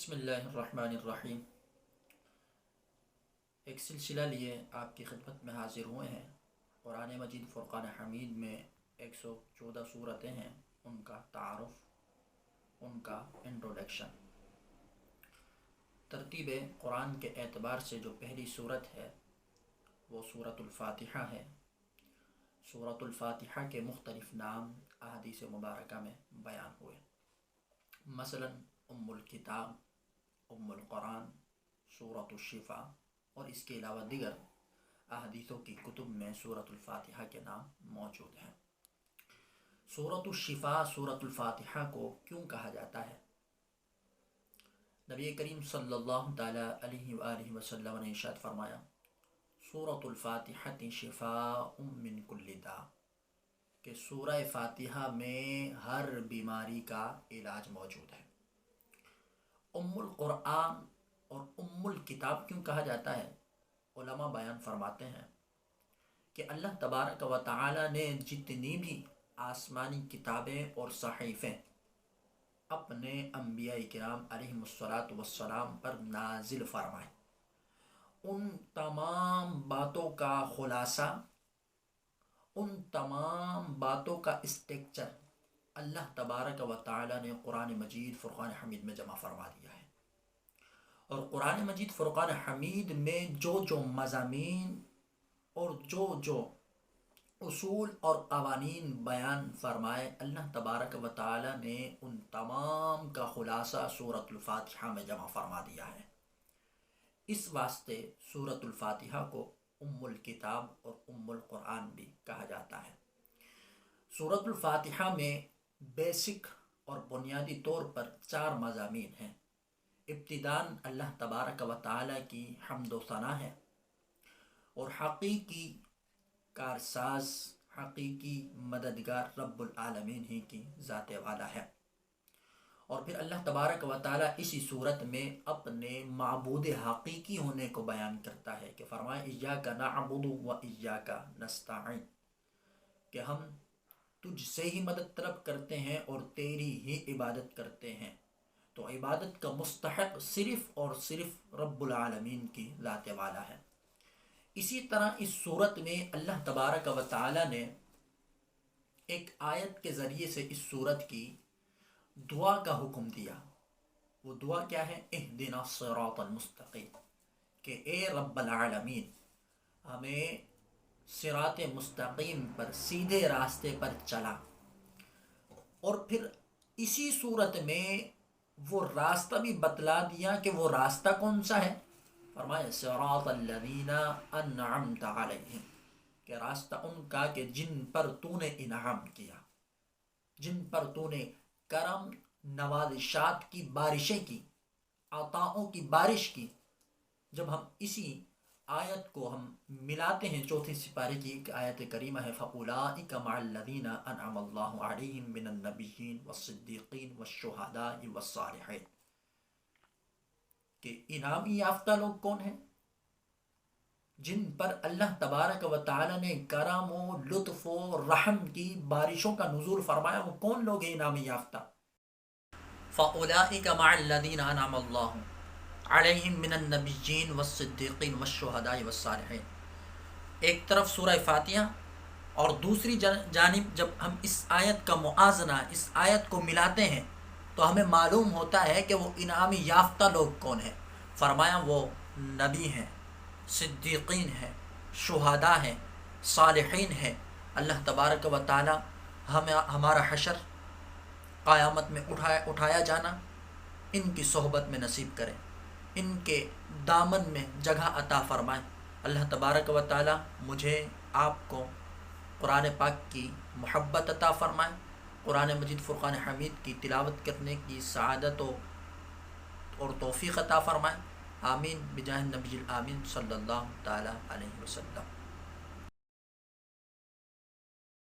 بسم اللہ الرحمن الرحیم۔ ایک سلسلہ لیے آپ کی خدمت میں حاضر ہوئے ہیں۔ قرآن مجید فرقان حمید میں 114 صورتیں ہیں، ان کا تعارف، ان کا انٹروڈکشن۔ ترتیب قرآن کے اعتبار سے جو پہلی صورت ہے وہ سورۃ الفاتحہ ہے۔ سورۃ الفاتحہ کے مختلف نام احادیث مبارکہ میں بیان ہوئے، مثلا ام الکتاب، ام القرآن، سورۃ الشفاء، اور اس کے علاوہ دیگر احادیثوں کی کتب میں سورۃ الفاتحہ کے نام موجود ہیں۔ سورۃ الشفاء سورۃ الفاتحہ کو کیوں کہا جاتا ہے؟ نبی کریم صلی اللہ تعالی علیہ وآلہ وسلم نے ارشاد فرمایا، سورۃ الفاتحہ شفاء من کل داء، کہ سورہ فاتحہ میں ہر بیماری کا علاج موجود ہے۔ ام القرآن اور ام الکتاب کیوں کہا جاتا ہے؟ علماء بیان فرماتے ہیں کہ اللہ تبارک و تعالی نے جتنی بھی آسمانی کتابیں اور صحیفیں اپنے انبیاء کرام علیہم الصلاۃ والسلام پر نازل فرمائے، ان تمام باتوں کا خلاصہ، ان تمام باتوں کا اسٹرکچر اللہ تبارک و تعالی نے قرآن مجید فرقان حمید میں جمع فرما دیا ہے۔ اور قرآن مجید فرقان حمید میں جو مضامین اور جو اصول اور قوانین بیان فرمائے، اللہ تبارک و تعالی نے ان تمام کا خلاصہ سورۃ الفاتحہ میں جمع فرما دیا ہے۔ اس واسطے سورۃ الفاتحہ کو ام الکتاب اور ام القرآن بھی کہا جاتا ہے۔ سورۃ الفاتحہ میں بیسک اور بنیادی طور پر 4 مضامین ہیں۔ ابتداً اللہ تبارک و تعالی کی حمد و ثنا ہے، اور حقیقی کارساز، حقیقی مددگار رب العالمین ہی کی ذات والا ہے۔ اور پھر اللہ تبارک و تعالی اسی صورت میں اپنے معبود حقیقی ہونے کو بیان کرتا ہے کہ فرمائے ایاک نعبد و ایاک نستعین، کہ ہم تجھ سے ہی مدد طلب کرتے ہیں اور تیری ہی عبادت کرتے ہیں۔ تو عبادت کا مستحق صرف اور صرف رب العالمین کی ذات والا ہے۔ اسی طرح اس صورت میں اللہ تبارک و تعالی نے ایک آیت کے ذریعے سے اس صورت کی دعا کا حکم دیا۔ وہ دعا کیا ہے؟ اہدنا الصراط المستقیم، کہ اے رب العالمین ہمیں صراط مستقیم پر، سیدھے راستے پر چلا۔ اور پھر اسی صورت میں وہ راستہ بھی بتلا دیا کہ وہ راستہ کون سا ہے۔ فرمایا صراط الذین انعمت علیہم، کہ راستہ ان کا کہ جن پر تو نے انعام کیا، جن پر تو نے کرم، نوازشات کی بارشیں کی، عطاؤں کی بارش کی۔ جب ہم اسی آیت کو ہم ملاتے ہیں، 4 سپارے کی ایک آیت کریمہ ہے، فَأُولَٰئِكَ مَعَ الَّذِينَ أَنْعَمَ اللَّهُ عَلَيْهِمْ مِنَ النَّبِيِّينَ وَالصِّدِّيقِينَ وَالشُّهَدَاءِ وَالصَّالِحِينَ، کہ انعام یافتہ لوگ کون ہیں؟ جن پر اللہ تبارک و تعالی نے کرم و لطف و رحم کی بارشوں کا نزول فرمایا، وہ کون لوگ ہیں انعام یافتہ؟ فَأُولَٰئِكَ مَعَ الَّذِينَ أَنْعَمَ اللَّهُ علیہم من النبیین والصدیقین والشہداء والصالحین۔ ایک طرف سورہ فاتحہ اور دوسری جانب جب ہم اس آیت کا موازنہ، اس آیت کو ملاتے ہیں تو ہمیں معلوم ہوتا ہے کہ وہ انعام یافتہ لوگ کون ہیں۔ فرمایا وہ نبی ہیں، صدیقین ہیں، شہداء ہیں، صالحین ہیں۔ اللہ تبارک و تعالی ہمارا حشر، قیامت میں اٹھایا جانا ان کی صحبت میں نصیب کرے، ان کے دامن میں جگہ عطا فرمائے۔ اللہ تبارک و تعالی مجھے، آپ کو قرآن پاک کی محبت عطا فرمائے، قرآن مجید فرقان حمید کی تلاوت کرنے کی سعادت اور توفیق عطا فرمائے۔ آمین بجاہ النبی الآمین صلی اللہ تعالی علیہ وسلم۔